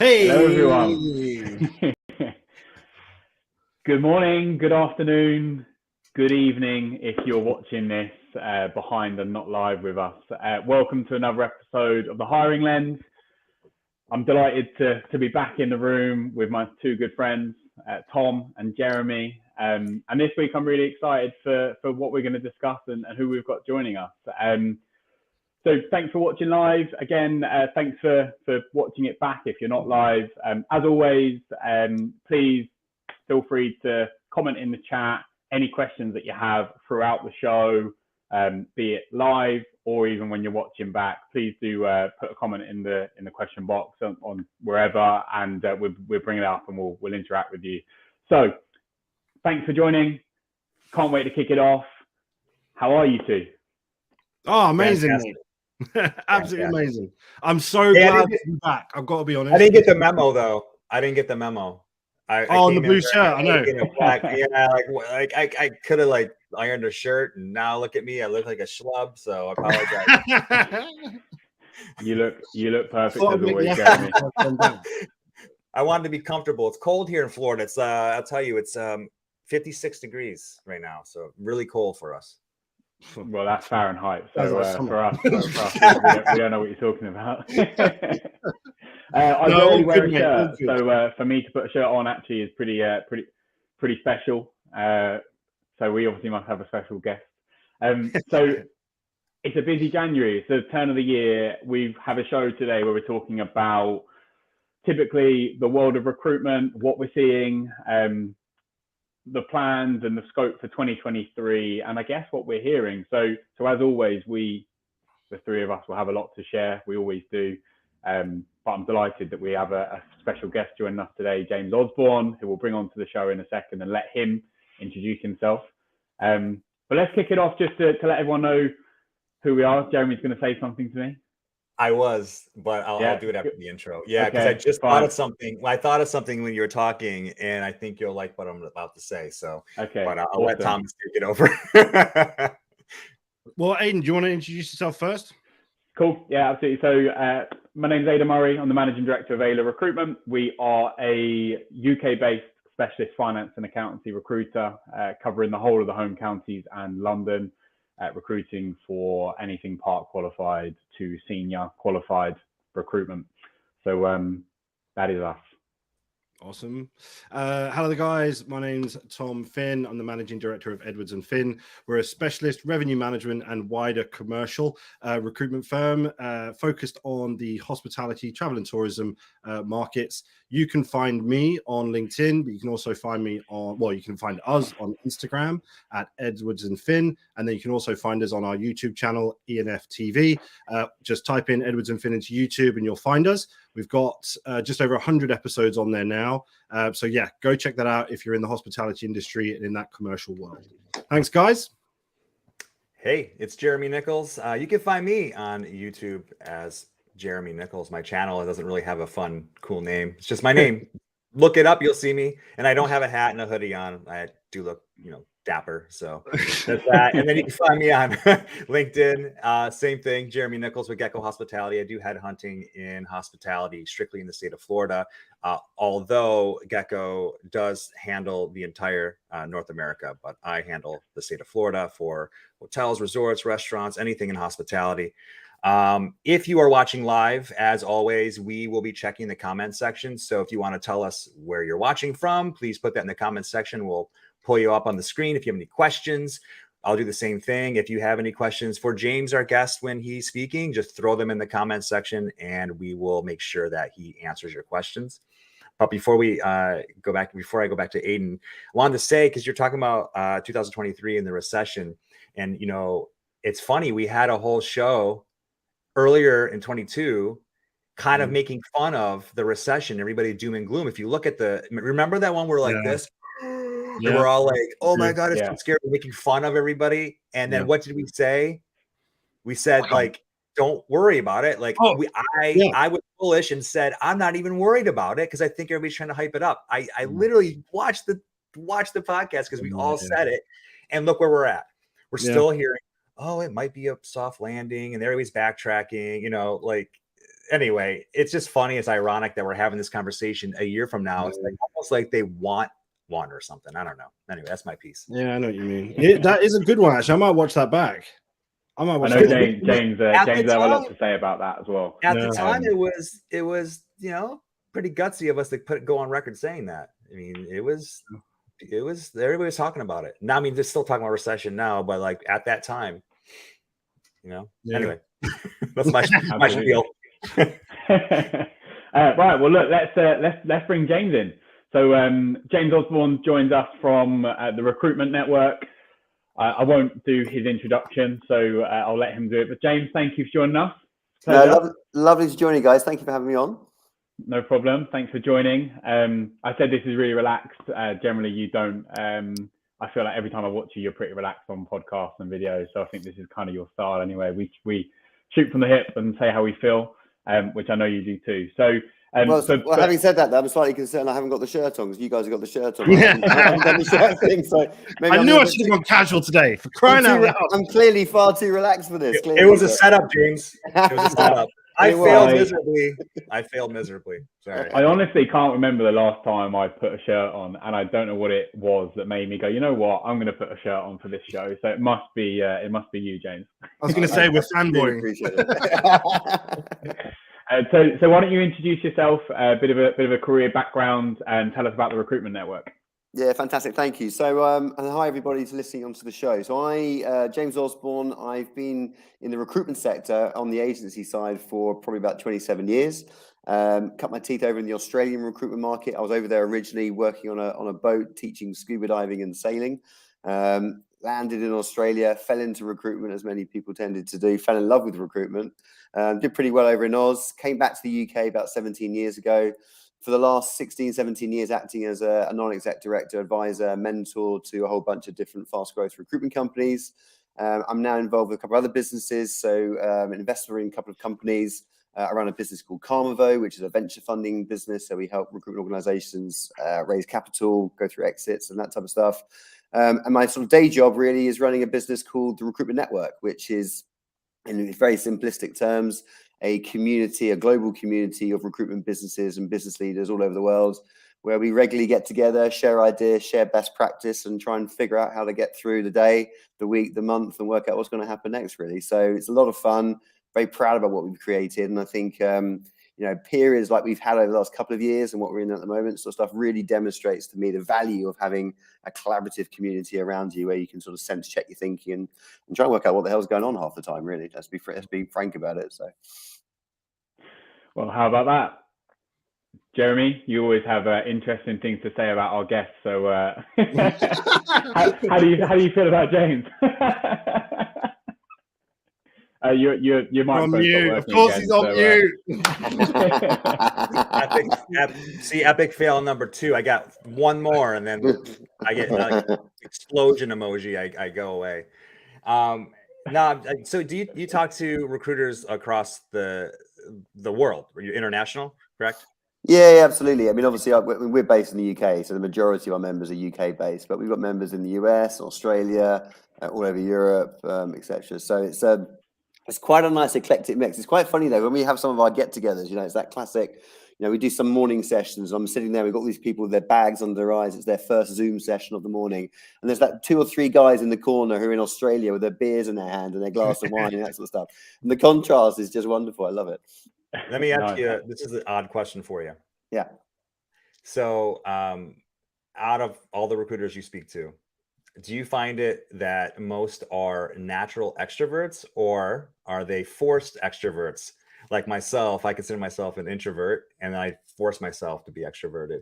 Hello, Hey! everyone. Good morning, good afternoon, good evening if you're watching this behind and not live with us. Welcome to another episode of The Hiring Lens. I'm delighted to be back in the room with my two good friends, Tom and Jeremy. And this week I'm really excited for what we're going to discuss and who we've got joining us. So thanks for watching live. Again, thanks for watching it back if you're not live. As always, please feel free to comment in the chat any questions that you have throughout the show, be it live or even when you're watching back. Please do put a comment in the question box on wherever, and we'll bring it up and we'll interact with you. So thanks for joining. Can't wait to kick it off. How are you two? Oh, amazing, mate. Absolutely amazing. I'm so glad to be back. I've got to be honest. I didn't get the memo though. I didn't get the memo. I on the blue shirt, I know. Yeah, like I could have like ironed a shirt, and now look at me. I look like a schlub, so I apologize. You look perfect as always, Jeremy. I wanted to be comfortable. It's cold here in Florida. It's I'll tell you, it's 56 degrees right now, so really cold for us. Well, that's Fahrenheit. So for us, we don't know what you're talking about. I rarely wear a shirt, so for me to put a shirt on actually is pretty special. So we obviously must have a special guest. So it's a busy January. It's the turn of the year. We have a show today where we're talking about typically the world of recruitment, what we're seeing, the plans and the scope for 2023, and I guess what we're hearing. So as always, the three of us will have a lot to share. We always do. But I'm delighted that we have a special guest joining us today, James Osborne, who we'll bring onto the show in a second and let him introduce himself. But let's kick it off just to let everyone know who we are. Jeremy's going to say something to me. I was, but I'll do it after the intro. Yeah, because I just thought of something. Well, I thought of something when you were talking, and I think you'll like what I'm about to say. So, but I'll let Thomas take it over. Well, Aidan, do you want to introduce yourself first? Cool. Yeah, absolutely. So my name's Aidan Murray. I'm the Managing Director of Ayla Recruitment. We are a UK-based specialist finance and accountancy recruiter covering the whole of the home counties and London, recruiting for anything part qualified to senior qualified recruitment. So that is us. Awesome. Hello, the guys. My name's Tom Finn. I'm the Managing Director of Edwards & Finn. We're a specialist revenue management and wider commercial recruitment firm focused on the hospitality, travel and tourism markets. You can find me on LinkedIn, but you can also find me you can find us on Instagram at Edwards & Finn. And then you can also find us on our YouTube channel, ENF TV. Just type in Edwards & Finn into YouTube and you'll find us. We've got just over 100 episodes on there now. So yeah, go check that out if you're in the hospitality industry and in that commercial world. Thanks, guys. Hey, it's Jeremy Nichols. You can find me on YouTube as Jeremy Nichols. My channel doesn't really have a fun, cool name. It's just my name. Look it up, you'll see me. And I don't have a hat and a hoodie on. I do look, dapper. So that's that. And then you can find me on LinkedIn. Same thing, Jeremy Nichols with Gecko Hospitality. I do headhunting in hospitality, strictly in the state of Florida. Although Gecko does handle the entire North America, but I handle the state of Florida for hotels, resorts, restaurants, anything in hospitality. If you are watching live, as always, we will be checking the comment section. So if you want to tell us where you're watching from, please put that in the comment section. We'll pull you up on the screen. If you have any questions, I'll do the same thing. If you have any questions for James, our guest, when he's speaking, just throw them in the comment section and we will make sure that he answers your questions. But before I go back to Aidan, I wanted to say, because you're talking about 2023 and the recession, and it's funny, we had a whole show earlier in 22 kind of making fun of the recession, everybody doom and gloom. If you look at remember that one, we're like this, and we're all like, oh my God, it's so scary, we're making fun of everybody. And then what did we say? We said, like, don't worry about it. Like, I was bullish and said, I'm not even worried about it because I think everybody's trying to hype it up. I literally watched the podcast because we all said it. And look where we're at. We're still hearing, oh, it might be a soft landing, and everybody's backtracking, like anyway, it's just funny. It's ironic that we're having this conversation a year from now. It's like almost like they want one or something. I don't know. Anyway, that's my piece. Yeah, I know what you mean. That is a good one, actually. I might watch that back. I know James have a lot to say about that as well. At the time, it was pretty gutsy of us to go on record saying that. I mean, it was everybody was talking about it. Now, I mean, they're still talking about recession now, but like at that time, Anyway, that's my spiel. Right. Well, look, let's bring James in. So James Osborne joins us from the Recruitment Network. I won't do his introduction, so I'll let him do it. But James, thank you for joining us. Lovely to join you guys. Thank you for having me on. No problem. Thanks for joining. I said this is really relaxed. Generally, you don't. I feel like every time I watch you, you're pretty relaxed on podcasts and videos. So I think this is kind of your style anyway. We shoot from the hip and say how we feel, which I know you do too. So. Having said that, I'm slightly concerned I haven't got the shirt on because you guys have got the shirt on. I haven't done the shirt thing, so maybe I knew I should have gone casual today. For crying out loud! I'm clearly far too relaxed for this. It was a setup, James. It was a setup. I failed miserably. Sorry. I honestly can't remember the last time I put a shirt on, and I don't know what it was that made me go, you know what, I'm going to put a shirt on for this show. So it must be you, James. I was going to say we're fanboying. So why don't you introduce yourself, a bit of a career background, and tell us about the Recruitment Network. Yeah, fantastic. Thank you. So, and hi everybody who's listening onto the show. So James Osborne, I've been in the recruitment sector on the agency side for probably about 27 years. Cut my teeth over in the Australian recruitment market. I was over there originally working on a boat, teaching scuba diving and sailing. Landed in Australia, fell into recruitment as many people tended to do, fell in love with recruitment, did pretty well over in Oz, came back to the UK about 17 years ago. For the last 16, 17 years, acting as a non-exec director, advisor, mentor to a whole bunch of different fast growth recruitment companies. I'm now involved with a couple of other businesses. So an investor in a couple of companies. I run a business called Carmavo, which is a venture funding business. So we help recruitment organizations raise capital, go through exits and that type of stuff. And my sort of day job really is running a business called the Recruitment Network, which is, in very simplistic terms, a global community of recruitment businesses and business leaders all over the world, where we regularly get together, share ideas, share best practice, and try and figure out how to get through the day, the week, the month, and work out what's going to happen next, really. So it's a lot of fun, very proud about what we've created. And I think, periods like we've had over the last couple of years and what we're in at the moment, sort of stuff really demonstrates to me the value of having a collaborative community around you where you can sort of sense check your thinking and try and work out what the hell's going on half the time, really. Let's be frank about it. So. Well, how about that? Jeremy, you always have interesting things to say about our guests. So how do you feel about James? Your microphone's not working. Of course, he's on mute. Epic fail number 2. I got one more, and then I get explosion emoji. I go away. So do you talk to recruiters across the world? Are you international, correct? Yeah, absolutely. I mean, obviously, we're based in the UK, so the majority of our members are UK based, but we've got members in the US, Australia, all over Europe, etc. So it's quite a nice eclectic mix. It's quite funny though when we have some of our get-togethers. It's that classic. We do some morning sessions. I'm sitting there. We've got these people with their bags under their eyes. It's their first Zoom session of the morning, and there's like 2 or 3 guys in the corner who are in Australia with their beers in their hand and their glass of wine and that sort of stuff. And the contrast is just wonderful. I love it. Let me ask you. This is an odd question for you. Yeah. So, out of all the recruiters you speak to, do you find it that most are natural extroverts, or are they forced extroverts? Like myself, I consider myself an introvert, and I force myself to be extroverted.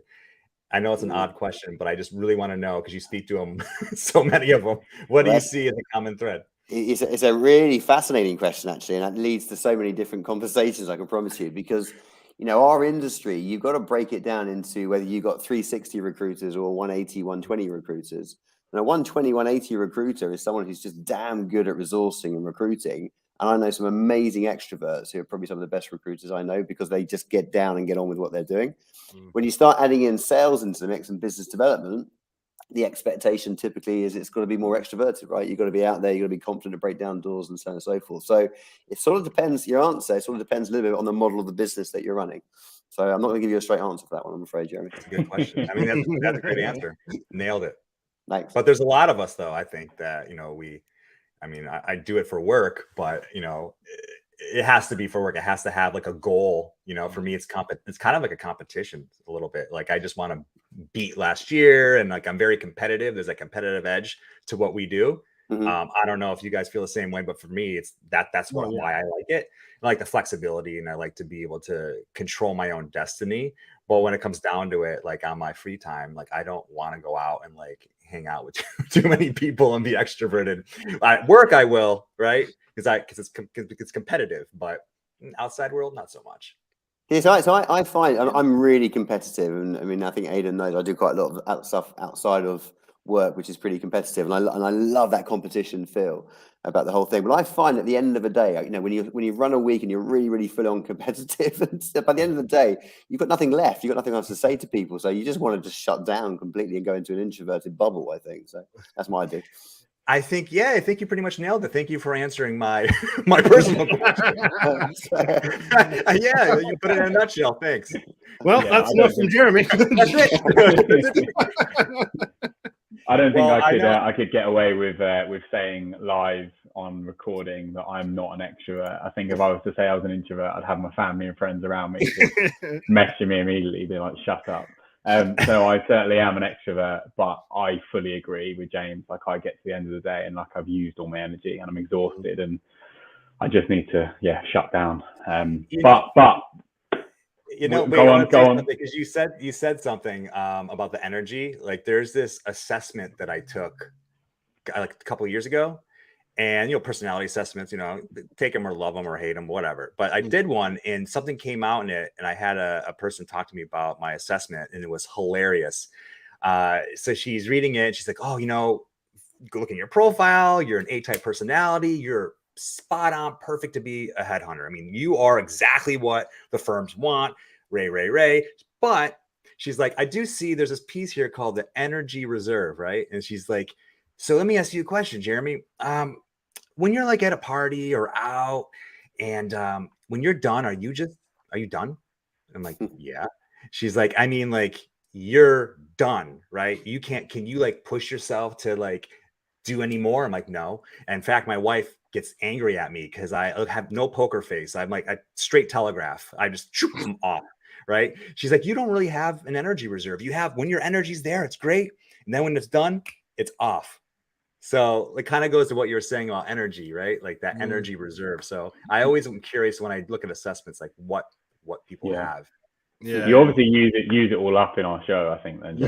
I know it's an odd question, but I just really want to know, because you speak to them, so many of them. What do you see as a common thread? It's a really fascinating question, actually, and that leads to so many different conversations, I can promise you, because our industry, you've got to break it down into whether you've got 360 recruiters or 180, 120 recruiters. And a 120, 180 recruiter is someone who's just damn good at resourcing and recruiting. And I know some amazing extroverts who are probably some of the best recruiters I know, because they just get down and get on with what they're doing. When you start adding in sales into the mix and business development, the expectation typically is it's got to be more extroverted, right? You've got to be out there, you've got to be confident to break down doors and so on and so forth. So it sort of depends, your answer, it sort of depends a little bit on the model of the business that you're running. So I'm not going to give you a straight answer for that one, I'm afraid, Jeremy. That's a good question. I mean, that's a great answer. Nailed it. Thanks. But there's a lot of us, though, I think that, I do it for work, but, it has to be for work. It has to have like a goal. For me, it's kind of like a competition a little bit. Like I just want to beat last year, and like I'm very competitive. There's a competitive edge to what we do. I don't know if you guys feel the same way, but for me, it's that's why I like it. I like the flexibility, and I like to be able to control my own destiny. But when it comes down to it, like on my free time, like I don't want to go out and like hang out with too many people and be extroverted. At work, I will, right? Because it's competitive, but outside world, not so much. Yeah, so I find I'm really competitive, and I mean I think Aidan knows I do quite a lot of stuff outside of work, which is pretty competitive, and I love that competition feel about the whole thing. But I find at the end of the day, when you run a week and you're really full on competitive, and by the end of the day, you've got nothing left. You've got nothing else to say to people, so you just want to just shut down completely and go into an introverted bubble. I think so. That's my idea. I think you pretty much nailed it. Thank you for answering my personal question. Yeah, you put it in a nutshell. Thanks. Well, that's enough from Jeremy. That's it. I don't think I could get away with saying live on recording that I'm not an extrovert. I think if I was to say I was an introvert, I'd have my family and friends around me messaging me immediately, be like, "Shut up." So I certainly am an extrovert, but I fully agree with James. Like I get to the end of the day and like I've used all my energy and I'm exhausted and I just need to shut down. But go on because you said something about the energy. Like there's this assessment that I took like a couple of years ago. And, personality assessments, take them or love them or hate them, whatever. But I did one and something came out in it. And I had a person talk to me about my assessment and it was hilarious. So she's reading it. She's like, oh, go look in your profile. You're an A-type personality. You're spot on, perfect to be a headhunter. I mean, you are exactly what the firms want. Ray. But she's like, I do see there's this piece here called the energy reserve, right? And she's like, so let me ask you a question, Jeremy. When you're like at a party or out and when you're done, are you done? I'm like, yeah. She's like, I mean, like you're done, right? Can you like push yourself to like do any more? I'm like, no. And in fact, my wife gets angry at me because I have no poker face. I'm like a straight telegraph. I just shoot them off, right? She's like, you don't really have an energy reserve. You have, when your energy's there, it's great. And then when it's done, it's off. So it kind of goes to what you were saying about energy, right? Like that energy reserve. So I always am curious when I look at assessments, like what people have. Yeah. You obviously use it all up in our show, I think. Then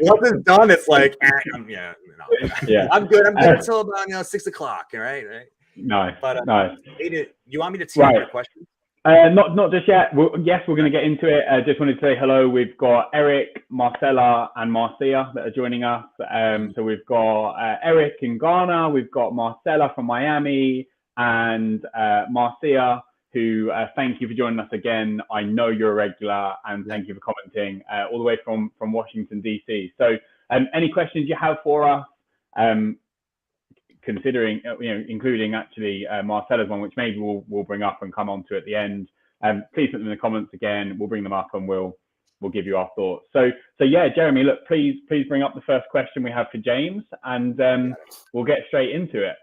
once it's done, it's like, I'm good. I'm good until about 6 o'clock. All right. Nice. But nice. Aidan, you want me to tee up your question? Not just yet. Yes, we're going to get into it. I just wanted to say hello. We've got Eric, Marcella, and Marcia that are joining us. So we've got Eric in Ghana. We've got Marcella from Miami and Marcia, who thank you for joining us again. I know you're a regular, and thank you for commenting all the way from Washington, D.C. So any questions you have for us, considering, including actually Marcella's one, which maybe we'll bring up and come on to at the end. Please put them in the comments again. We'll bring them up and we'll give you our thoughts. So yeah, Jeremy, look, please bring up the first question we have for James, and we'll get straight into it.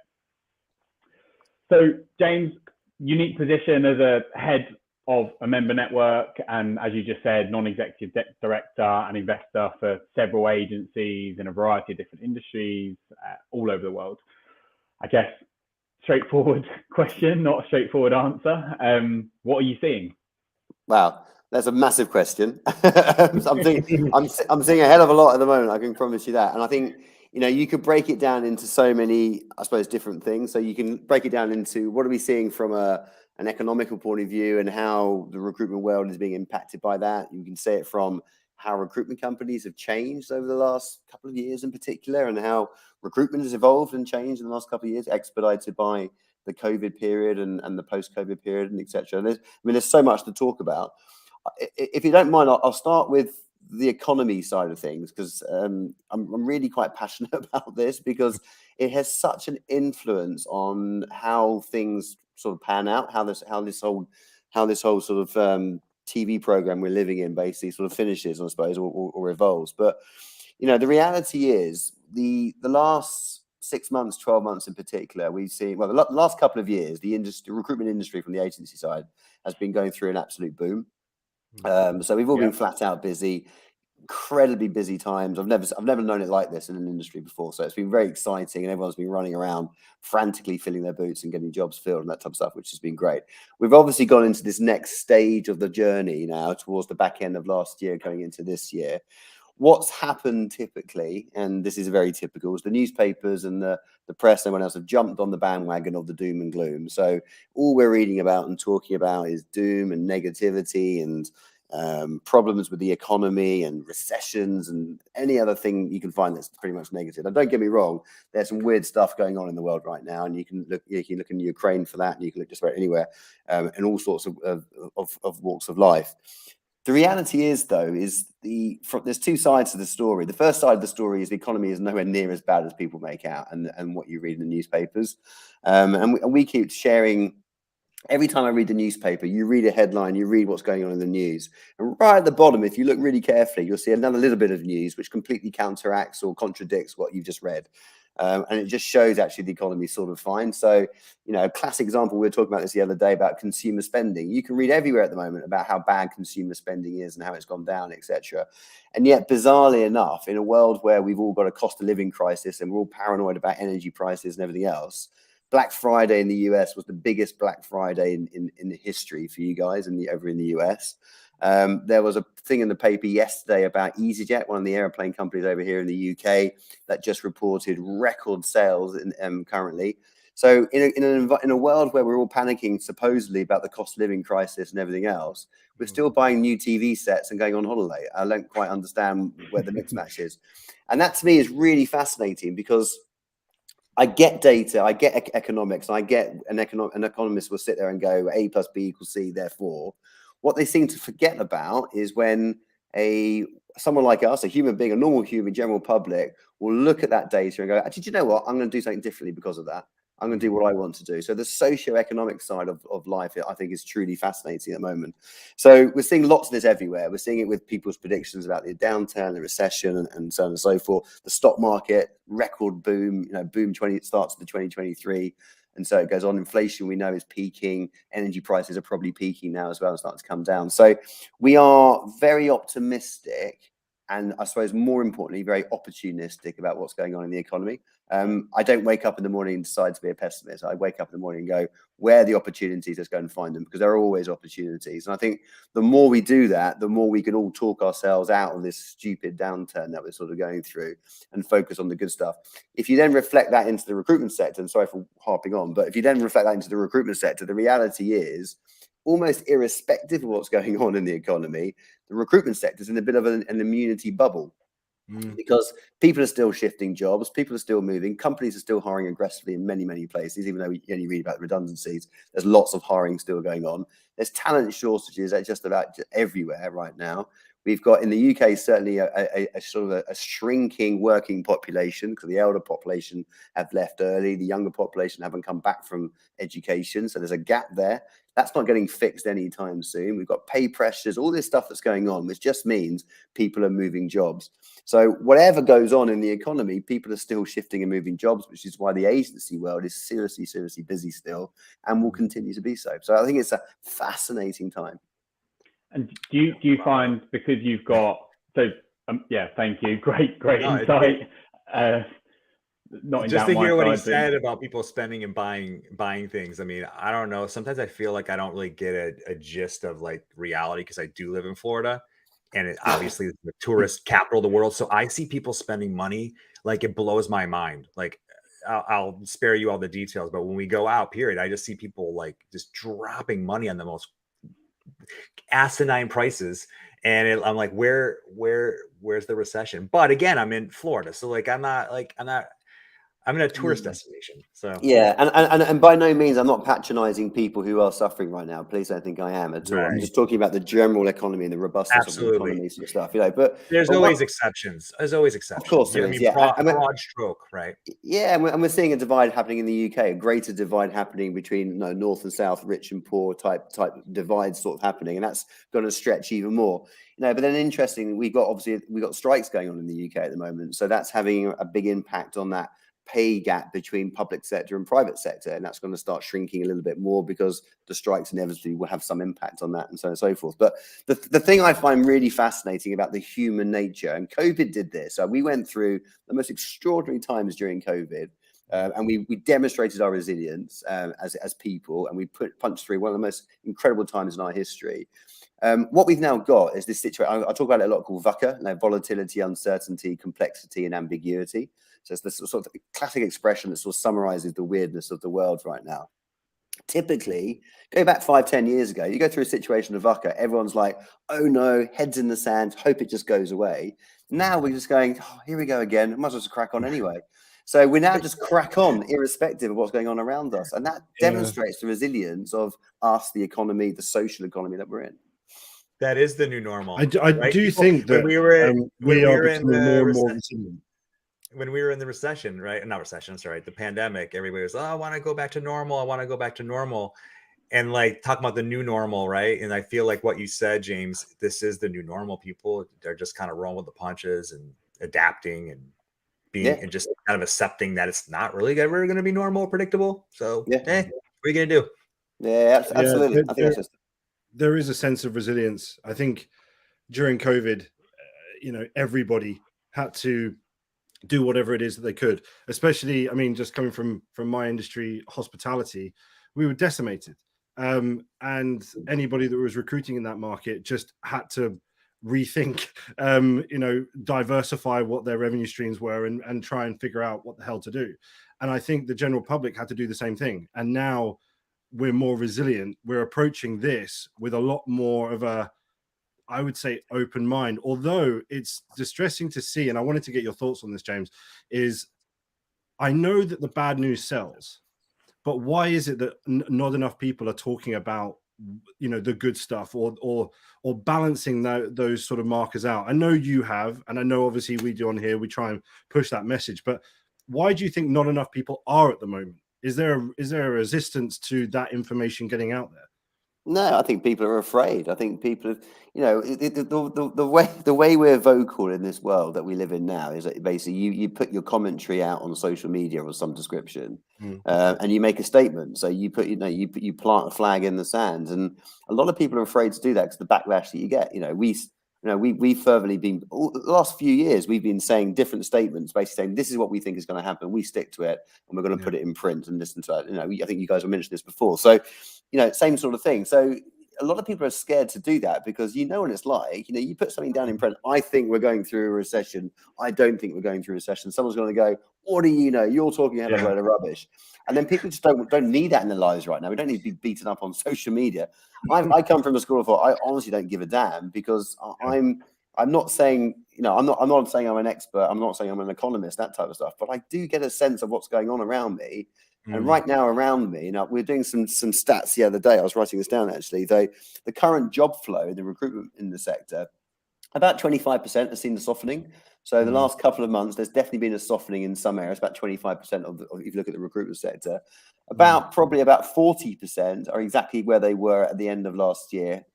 So James, unique position as a head of a member network, and as you just said, non-executive director and investor for several agencies in a variety of different industries all over the world. I guess straightforward question, not a straightforward answer. What are you seeing? Wow, that's a massive question. I'm seeing a hell of a lot at the moment. I can promise you that. And I think you could break it down into so many, I suppose, different things. So you can break it down into what are we seeing from an economical point of view and how the recruitment world is being impacted by that. You can say it from how recruitment companies have changed over the last couple of years in particular, and how recruitment has evolved and changed in the last couple of years, expedited by the COVID period and the post-COVID period and etc. There's so much to talk about. If you don't mind, I'll start with the economy side of things, because I'm really quite passionate about this, because it has such an influence on how things sort of pan out, how this whole sort of TV program we're living in basically sort of finishes, I suppose, or evolves. But the reality is the last 6 months, 12 months in particular, we've seen, well, the last couple of years, the recruitment industry from the agency side has been going through an absolute boom. So we've all been flat out busy, incredibly busy times. I've never known it like this in an industry before. So it's been very exciting, and everyone's been running around frantically filling their boots and getting jobs filled and that type of stuff, which has been great. We've obviously gone into this next stage of the journey now towards the back end of last year, going into this year. What's happened typically, and this is very typical, is the newspapers and the press and everyone else have jumped on the bandwagon of the doom and gloom. So all we're reading about and talking about is doom and negativity and problems with the economy and recessions and any other thing you can find that's pretty much negative. And don't get me wrong, there's some weird stuff going on in the world right now, and you can look in Ukraine for that, and you can look just about anywhere, in all sorts of walks of life. The reality is, though, there's two sides to the story. The first side of the story is the economy is nowhere near as bad as people make out, and what you read in the newspapers. And we keep sharing. Every time I read the newspaper, you read a headline, you read what's going on in the news. And right at the bottom, if you look really carefully, you'll see another little bit of news which completely counteracts or contradicts what you've just read. And it just shows actually the economy is sort of fine. So, a classic example, we were talking about this the other day about consumer spending. You can read everywhere at the moment about how bad consumer spending is and how it's gone down, etc. And yet, bizarrely enough, in a world where we've all got a cost of living crisis and we're all paranoid about energy prices and everything else, Black Friday in the US was the biggest Black Friday in history for you guys over in the US. There was a thing in the paper yesterday about EasyJet, one of the airplane companies over here in the UK, that just reported record sales currently. So in a world where we're all panicking supposedly about the cost of living crisis and everything else, we're still buying new TV sets and going on holiday. I don't quite understand where the mix match is. And that to me is really fascinating, because I get data, I get economics, and I get an economist will sit there and go A plus B equals C, therefore. What they seem to forget about is when someone like us, a human being, a normal human, general public, will look at that data and go, actually, do you know what? I'm going to do something differently because of that. I'm going to do what I want to do. So the socio-economic side of life, I think, is truly fascinating at the moment. So we're seeing lots of this everywhere. We're seeing it with people's predictions about the downturn, the recession, and so on and so forth. The stock market, record boom, boom 20, it starts in 2023. And so it goes on. Inflation, we know, is peaking. Energy prices are probably peaking now as well and starting to come down. So we are very optimistic, and I suppose more importantly, very opportunistic about what's going on in the economy. I don't wake up in the morning and decide to be a pessimist. I wake up in the morning and go, where are the opportunities? Let's go and find them, because there are always opportunities. And I think the more we do that, the more we can all talk ourselves out of this stupid downturn that we're sort of going through and focus on the good stuff. If you then reflect that into the recruitment sector, and sorry for harping on, but if you then reflect that into the recruitment sector, the reality is, almost irrespective of what's going on in the economy, the recruitment sector is in a bit of an immunity bubble. Because people are still shifting jobs, people are still moving, companies are still hiring aggressively in many, many places, even though we only read about redundancies. There's lots of hiring still going on. There's talent shortages at just about everywhere right now. We've got in the UK certainly a sort of a shrinking working population, because the elder population have left early, the younger population haven't come back from education, so there's a gap there. That's not getting fixed anytime soon. We've got pay pressures, all this stuff that's going on, which just means people are moving jobs. So whatever goes on in the economy, people are still shifting and moving jobs, which is why the agency world is seriously, seriously busy still, and will continue to be so. So I think it's a fascinating time. And do you find, because you've got, yeah, thank you, great insight. Not just to hear what he said about people spending and buying things. I mean, I don't know. Sometimes I feel like I don't really get a gist of like reality, because I do live in Florida, and it obviously is the tourist capital of the world. So I see people spending money like it blows my mind. Like I'll spare you all the details, but when we go out, period, I just see people like just dropping money on the most asinine prices. And I'm like, where's the recession? But again, I'm in Florida, so like I'm not I'm in a tourist destination. So yeah, and by no means I'm not patronizing people who are suffering right now. Please don't think I am at all. I'm Right. just talking about the general economy and the robustness of the Absolutely. economy sort of stuff, you know. But there's but always what, exceptions. There's always exceptions. of course You know there what I is, mean? yeah. Broad stroke, right? Yeah, and we're seeing a divide happening in the UK, a greater divide happening between, you know, north and south, rich and poor type divide sort of happening, and that's going to stretch even more. You know, but then interesting, we've got strikes going on in the UK at the moment, so that's having a big impact on that pay gap between public sector and private sector, and that's going to start shrinking a little bit more because the strikes inevitably will have some impact on that, and so on and so forth. But the thing I find really fascinating about the human nature, and COVID did this, so we went through the most extraordinary times during COVID, and we demonstrated our resilience as people, and we punched through one of the most incredible times in our history. What we've now got is this situation. I talk about it a lot, called VUCA, like volatility, uncertainty, complexity, and ambiguity. So it's this sort of classic expression that sort of summarizes the weirdness of the world right now. Typically, go back 5-10 years ago, you go through a situation of VUCA, everyone's like, oh no, heads in the sand, hope it just goes away. Now we're just going, oh, here we go again, might as well just crack on anyway. So we now just crack on irrespective of what's going on around us. And that demonstrates the resilience of us, the economy, the social economy that we're in. That is the new normal. I right? do think that we are becoming more and more resilient. When we were in the recession, right? Not recession, sorry, the pandemic, everybody was, oh, I want to go back to normal. I want to go back to normal. And like talking about the new normal, right? And I feel like what you said, James, this is the new normal. People, they're just kind of rolling with the punches and adapting and being and just kind of accepting that it's not really ever going to be normal or predictable. So, what are you going to do? Yeah, absolutely. I think that's just... There is a sense of resilience. I think during COVID, you know, everybody had to do whatever it is that they could, especially, I mean, just coming from my industry, hospitality, we were decimated. And anybody that was recruiting in that market just had to rethink, you know, diversify what their revenue streams were and try and figure out what the hell to do. And I think the general public had to do the same thing. And now we're more resilient. We're approaching this with a lot more of a, I would say, open mind, although it's distressing to see, and I wanted to get your thoughts on this, James, is I know that the bad news sells, but why is it that not enough people are talking about, you know, the good stuff or balancing those sort of markers out? I know you have, and I know obviously we do on here, we try and push that message, but why do you think not enough people are at the moment? Is there a resistance to that information getting out there? No, I think people are afraid. I think people, you know, the way we're vocal in this world that we live in now is that basically you put your commentary out on social media of some description, and you make a statement. So you put, you know, you plant a flag in the sand, and a lot of people are afraid to do that because the backlash that you get. You know, we've fervently been, the last few years, we've been saying different statements, basically saying this is what we think is going to happen. We stick to it, and we're going to put it in print and listen to it. You know, I think you guys have mentioned this before. So, you know, same sort of thing. So a lot of people are scared to do that because you know what it's like. You know, you put something down in print. I think we're going through a recession. I don't think we're going through a recession. Someone's going to go, what do you know? You're talking about a load of rubbish. And then people just don't need that in their lives right now. We don't need to be beaten up on social media. I come from a school of thought. I honestly don't give a damn because I'm not saying, you know, I'm not saying I'm an expert. I'm not saying I'm an economist, that type of stuff. But I do get a sense of what's going on around me. And right now around me, you know, we're doing some stats the other day. I was writing this down actually. The current job flow in the recruitment in the sector, about 25% has seen the softening. So the last couple of months, there's definitely been a softening in some areas. About 25% of if you look at the recruitment sector, probably about 40% are exactly where they were at the end of last year,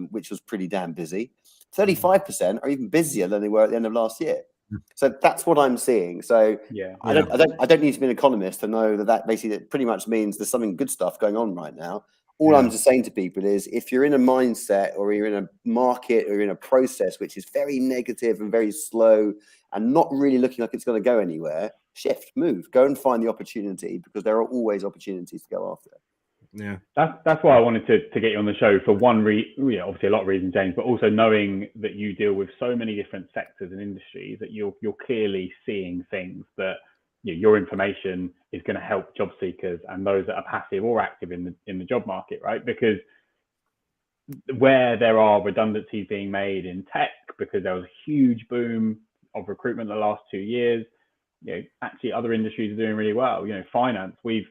which was pretty damn busy. 35% are even busier than they were at the end of last year. So that's what I'm seeing. So I don't need to be an economist to know that basically that pretty much means there's something good stuff going on right now. All I'm just saying to people is if you're in a mindset or you're in a market or in a process which is very negative and very slow and not really looking like it's going to go anywhere, shift, move, go and find the opportunity because there are always opportunities to go after. Yeah, that's why I wanted to get you on the show for one obviously a lot of reasons, James, but also knowing that you deal with so many different sectors and industries that you're clearly seeing things that, you know, your information is going to help job seekers and those that are passive or active in the job market, right? Because where there are redundancies being made in tech because there was a huge boom of recruitment the last 2 years, actually other industries are doing really well. Finance, we're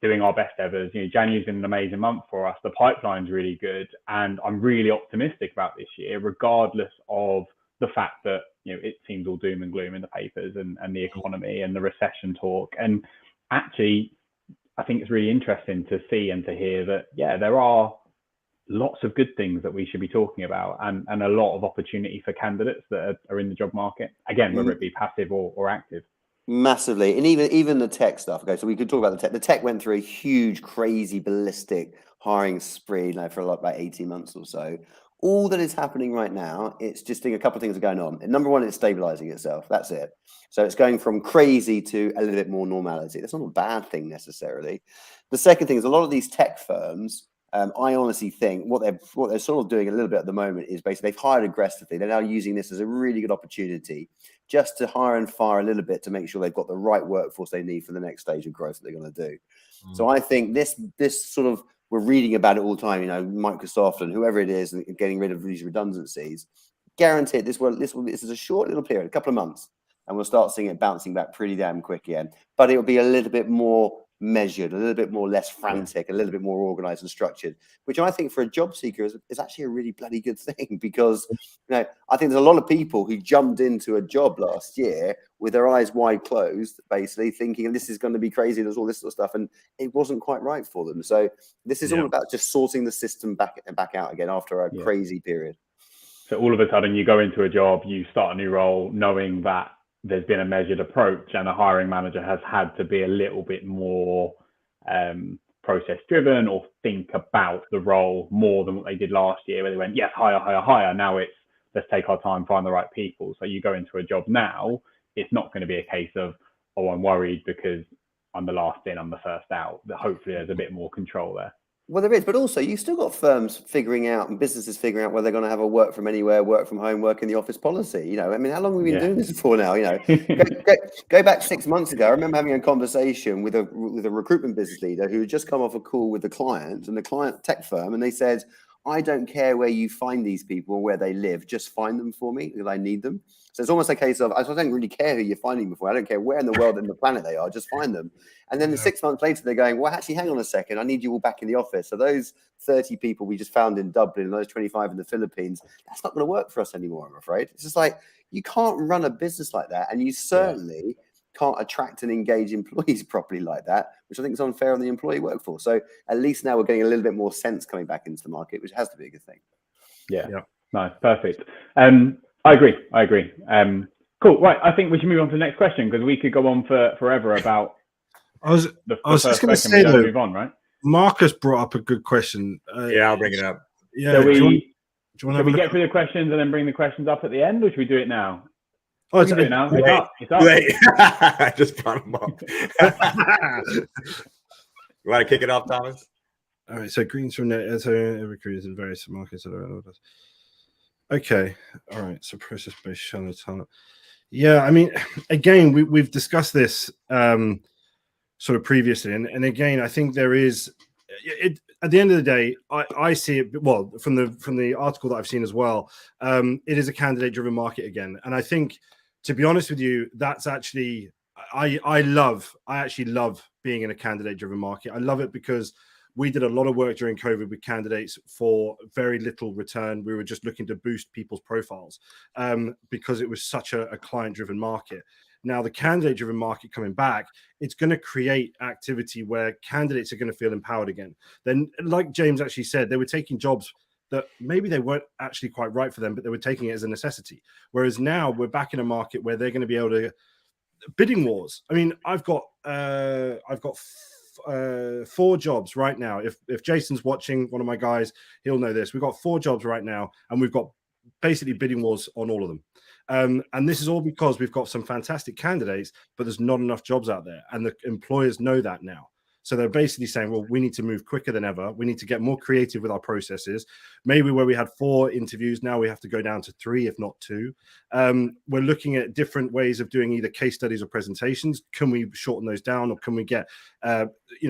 doing our best ever. January's been an amazing month for us. The pipeline's really good, and I'm really optimistic about this year, regardless of the fact that it seems all doom and gloom in the papers and the economy and the recession talk. And actually, I think it's really interesting to see and to hear that there are lots of good things that we should be talking about, and a lot of opportunity for candidates that are in the job market, again, whether it be passive or active. Massively. And even the tech stuff. Okay, so we could talk about the tech. The tech went through a huge, crazy, ballistic hiring spree for about 18 months or so. All that is happening right now, it's just a couple of things are going on. And number one, it's stabilizing itself. That's it. So it's going from crazy to a little bit more normality. That's not a bad thing necessarily. The second thing is a lot of these tech firms, I honestly think what they're sort of doing a little bit at the moment is basically they've hired aggressively. They're now using this as a really good opportunity just to hire and fire a little bit to make sure they've got the right workforce they need for the next stage of growth that they're going to do. So I think this sort of, we're reading about it all the time, Microsoft and whoever it is, and getting rid of these redundancies. Guaranteed, this is a short little period, a couple of months, and we'll start seeing it bouncing back pretty damn quick again. But it'll be a little bit more measured, a little bit more less frantic, a little bit more organized and structured, which I think for a job seeker is actually a really bloody good thing, because I think there's a lot of people who jumped into a job last year with their eyes wide closed, basically thinking this is going to be crazy, there's all this sort of stuff, and it wasn't quite right for them. So this is all about just sorting the system back out again after a crazy period. So all of a sudden you go into a job, you start a new role knowing that there's been a measured approach, and the hiring manager has had to be a little bit more process driven, or think about the role more than what they did last year, where they went, yes, hire. Now it's, let's take our time, find the right people. So you go into a job now, it's not going to be a case of, oh, I'm worried because I'm the last in, I'm the first out. Hopefully there's a bit more control there. Well, there is, but also you've still got firms figuring out and businesses figuring out whether they're going to have a work from anywhere, work from home, work in the office policy. I mean, how long have we been doing this for now? Go back 6 months ago. I remember having a conversation with a recruitment business leader who had just come off a call with the client and the client tech firm, and they said, I don't care where you find these people or where they live, just find them for me because I need them. So it's almost a case of, I don't really care who you're finding before. I don't care where in the world and the planet they are, just find them. And then 6 months later, they're going, well, actually, hang on a second. I need you all back in the office. So those 30 people we just found in Dublin and those 25 in the Philippines, that's not going to work for us anymore, I'm afraid. It's just like, you can't run a business like that. And you certainly can't attract and engage employees properly like that, which I think is unfair on the employee workforce. So at least now we're getting a little bit more sense coming back into the market, which has to be a good thing. Yeah. Nice. Perfect. I agree. Cool. Right. I think we should move on to the next question, because we could go on forever about I was just going to say, though, move on, right? Marcus brought up a good question. I'll bring it up. Yeah. So do you want we get through the questions and then bring the questions up at the end, or should we do it now? Oh, do it now. It's up. I just brought them up. You want to kick it off, Thomas? All right. So greens from recruiters in various markets. Okay. All right. So process-based channel talent. Yeah. I mean, again, we've discussed this sort of previously, and again, I think there is it. At the end of the day, I see it, well, from the article that I've seen as well, it is a candidate-driven market again. And I think, to be honest with you, that's actually, I actually love being in a candidate-driven market. I love it because we did a lot of work during COVID with candidates for very little return. We were just looking to boost people's profiles because it was such a client-driven market. Now, the candidate-driven market coming back, it's going to create activity where candidates are going to feel empowered again. Then, like James actually said, they were taking jobs that maybe they weren't actually quite right for them, but they were taking it as a necessity. Whereas now we're back in a market where they're going to be able to bidding wars. I mean, I've got 4 jobs right now. If Jason's watching, one of my guys, he'll know this. We've got 4 jobs right now, and we've got basically bidding wars on all of them. And this is all because we've got some fantastic candidates, but there's not enough jobs out there. And the employers know that now. So they're basically saying, well, we need to move quicker than ever. We need to get more creative with our processes. Maybe where we had 4 interviews, now we have to go down to 3, if not 2. We're looking at different ways of doing either case studies or presentations. Can we shorten those down, or can we get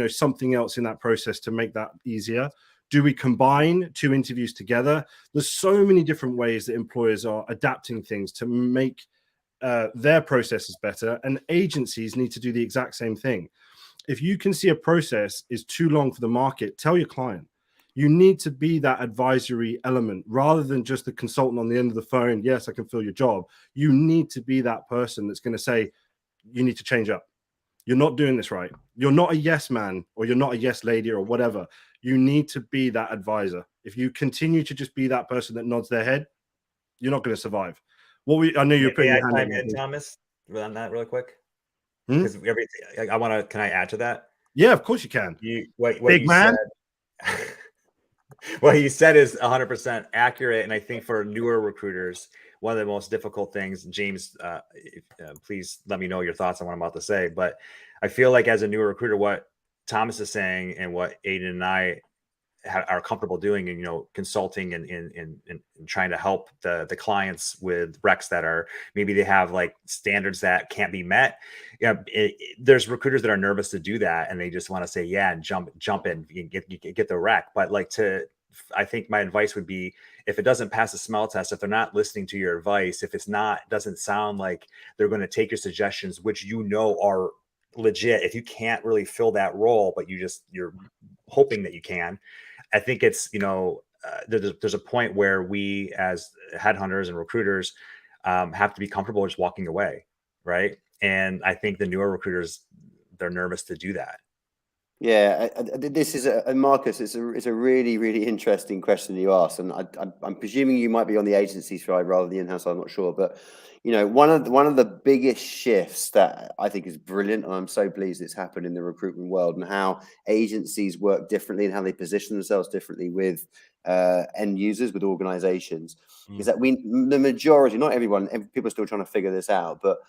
something else in that process to make that easier? Do we combine 2 interviews together? There's so many different ways that employers are adapting things to make their process is better, and agencies need to do the exact same thing. If you can see a process is too long for the market, tell your client. You need to be that advisory element rather than just the consultant on the end of the phone. Yes, I can fill your job. You need to be that person that's going to say, you need to change up. You're not doing this right. You're not a yes man, or you're not a yes lady, or whatever. You need to be that advisor. If you continue to just be that person that nods their head, you're not going to survive. I know you're putting your hand time up. in, Thomas, on that really quick, Hmm? because everything I want to. Can I add to that? Yeah, of course you can. What Big you man. said. What you said is 100% accurate, and I think for newer recruiters, one of the most difficult things. James, please let me know your thoughts on what I'm about to say. But I feel like as a newer recruiter, what Thomas is saying and what Aidan and I are comfortable doing, and consulting and trying to help the clients with recs that are maybe they have like standards that can't be met. There's recruiters that are nervous to do that, and they just want to say yeah and jump in, you get the rec. But I think my advice would be, if it doesn't pass the smell test, if they're not listening to your advice, if it's doesn't sound like they're going to take your suggestions, which are legit, if you can't really fill that role but you're hoping that you can, I think it's, there's a point where we as headhunters and recruiters have to be comfortable just walking away, right? And I think the newer recruiters, they're nervous to do that. Yeah, this is Marcus. It's a really, really interesting question you asked, and I'm presuming you might be on the agency side rather than the in-house. I'm not sure, but one of the biggest shifts that I think is brilliant, and I'm so pleased it's happened in the recruitment world, and how agencies work differently and how they position themselves differently with end users, with organizations, is that the majority, not everyone, people are still trying to figure this out, but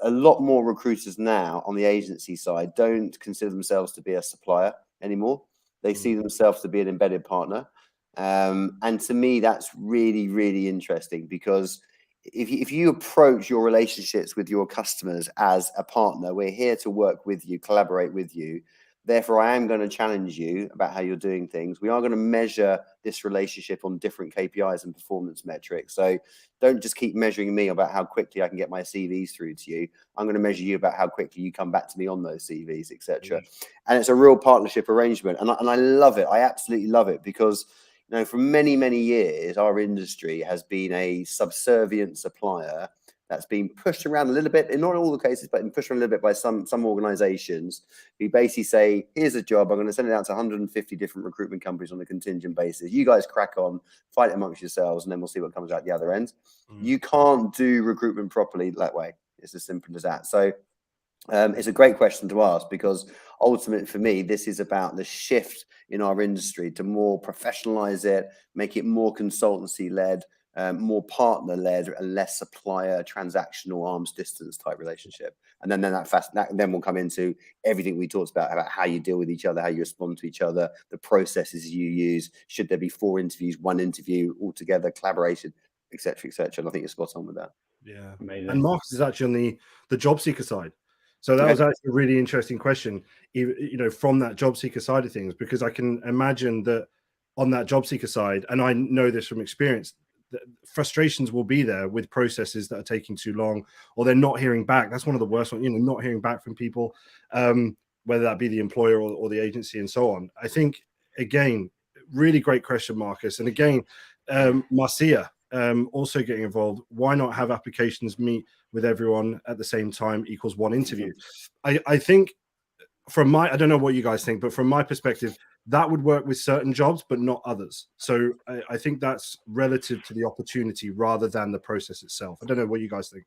a lot more recruiters now on the agency side don't consider themselves to be a supplier anymore. They see themselves to be an embedded partner. And to me, that's really, really interesting, because if you approach your relationships with your customers as a partner, we're here to work with you, collaborate with you. Therefore, I am going to challenge you about how you're doing things. We are going to measure this relationship on different KPIs and performance metrics. So don't just keep measuring me about how quickly I can get my CVs through to you. I'm going to measure you about how quickly you come back to me on those CVs, etc. And it's a real partnership arrangement. And I love it. I absolutely love it, because for many, many years, our industry has been a subservient supplier that's been pushed around a little bit, in not all the cases, but been pushed around a little bit by some organizations who basically say, here's a job, I'm going to send it out to 150 different recruitment companies on a contingent basis. You guys crack on, fight amongst yourselves, and then we'll see what comes out the other end. You can't do recruitment properly that way. It's as simple as that. So it's a great question to ask, because ultimately for me, this is about the shift in our industry to more professionalize it, make it more consultancy led, more partner led, and less supplier transactional arm's distance type relationship. And then then we'll come into everything we talked about how you deal with each other, how you respond to each other, the processes you use. Should there be 4 interviews, 1 interview altogether, collaboration, etc., etc. And I think you're spot on with that. Yeah, amazing. And Marcus is actually on the job seeker side. So that was actually a really interesting question, from that job seeker side of things, because I can imagine that on that job seeker side, and I know this from experience, that frustrations will be there with processes that are taking too long, or they're not hearing back. That's one of the worst ones, not hearing back from people, whether that be the employer or the agency and so on. I think, again, really great question, Marcus. And again, Marcia, also getting involved. Why not have applications meet with everyone at the same time equals 1 interview? I think I don't know what you guys think, but from my perspective, that would work with certain jobs, but not others. So I think that's relative to the opportunity rather than the process itself. I don't know what you guys think.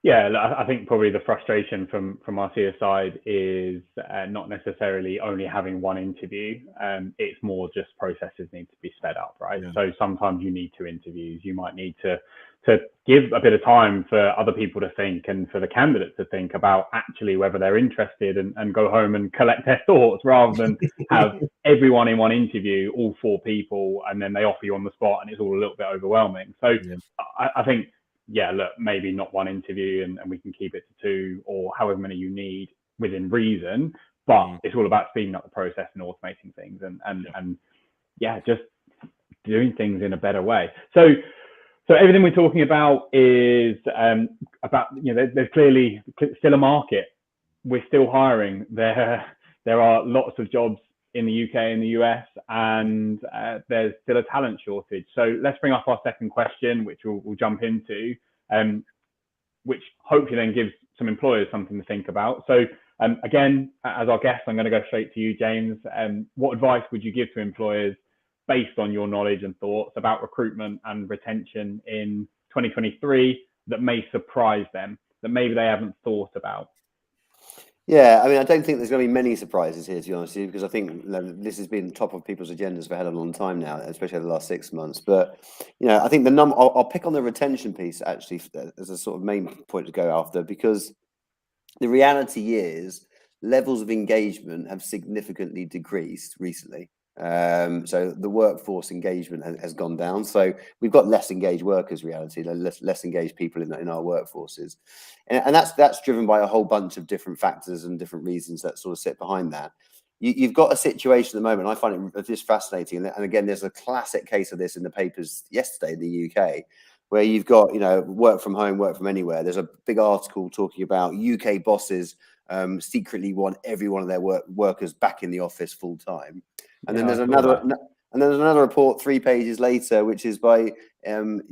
Yeah, I think probably the frustration from Marcia's side is not necessarily only having 1 interview. It's more just processes need to be sped up, right? Yeah. So sometimes you need 2 interviews. You might need to give a bit of time for other people to think, and for the candidate to think about actually whether they're interested, and go home and collect their thoughts, rather than have everyone in 1 interview, all 4 people, and then they offer you on the spot, and it's all a little bit overwhelming. So yeah. I think, yeah, look, maybe not 1 interview, and we can keep it to 2 or however many you need within reason, but it's all about speeding up the process and automating things, and just doing things in a better way. So So everything we're talking about is about, there's clearly still a market. We're still hiring. There are lots of jobs in the UK and the US, and there's still a talent shortage. So let's bring up our second question, which we'll jump into, which hopefully then gives some employers something to think about. So again, as our guest, I'm going to go straight to you, James. What advice would you give to employers based on your knowledge and thoughts about recruitment and retention in 2023 that may surprise them, that maybe they haven't thought about? Yeah, I mean, I don't think there's going to be many surprises here, to be honest with you, because I think this has been top of people's agendas for a hell of a long time now, especially over the last 6 months. But, I think I'll pick on the retention piece, actually, as a sort of main point to go after, because the reality is levels of engagement have significantly decreased recently. So the workforce engagement has gone down. So we've got less engaged workers, reality, less engaged people in our workforces. And that's driven by a whole bunch of different factors and different reasons that sort of sit behind that. You've got a situation at the moment, I find it just fascinating. And again, there's a classic case of this in the papers yesterday in the UK, where you've got, work from home, work from anywhere. There's a big article talking about UK bosses secretly want every one of their workers back in the office full time. And then there's another report 3 pages later, which is by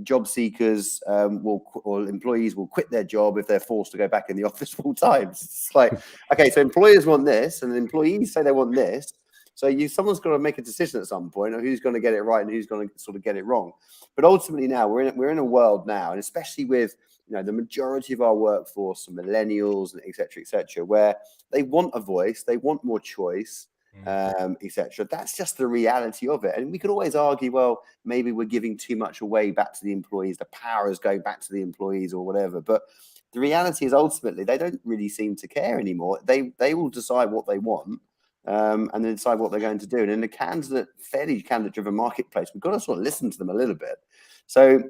job seekers or employees will quit their job if they're forced to go back in the office full time. It's like, okay, so employers want this, and the employees say they want this. So someone's got to make a decision at some point on who's going to get it right and who's going to sort of get it wrong. But ultimately now we're in a world now, and especially with the majority of our workforce, some millennials, and et cetera, where they want a voice, they want more choice, etc. That's just the reality of it. And we could always argue, well, maybe we're giving too much away back to the employees, the power is going back to the employees or whatever. But the reality is ultimately they don't really seem to care anymore. They will decide what they want. And then decide what they're going to do. And in a fairly candidate-driven marketplace, we've got to sort of listen to them a little bit. So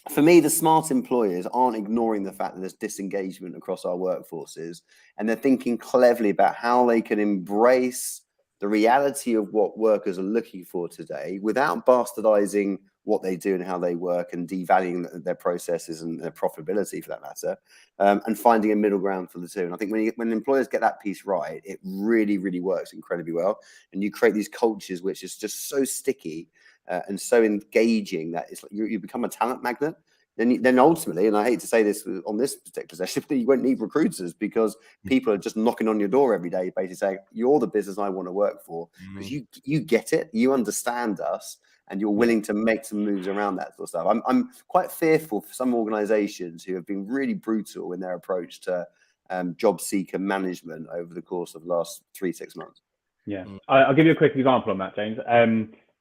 for me, the smart employers aren't ignoring the fact that there's disengagement across our workforces, and they're thinking cleverly about how they can embrace the reality of what workers are looking for today without bastardizing what they do and how they work and devaluing their processes and their profitability for that matter, and finding a middle ground for the two. And I think when employers get that piece right, it really, really works incredibly well. And you create these cultures which is just so sticky and so engaging that it's like you become a talent magnet. Then ultimately, and I hate to say this on this particular session, but you won't need recruiters because people are just knocking on your door every day, basically saying, you're the business I want to work for, because you get it, you understand us, and you're willing to make some moves around that sort of stuff. I'm quite fearful for some organizations who have been really brutal in their approach to job seeker management over the course of the last 3-6 months. Yeah, I'll give you a quick example on that, James.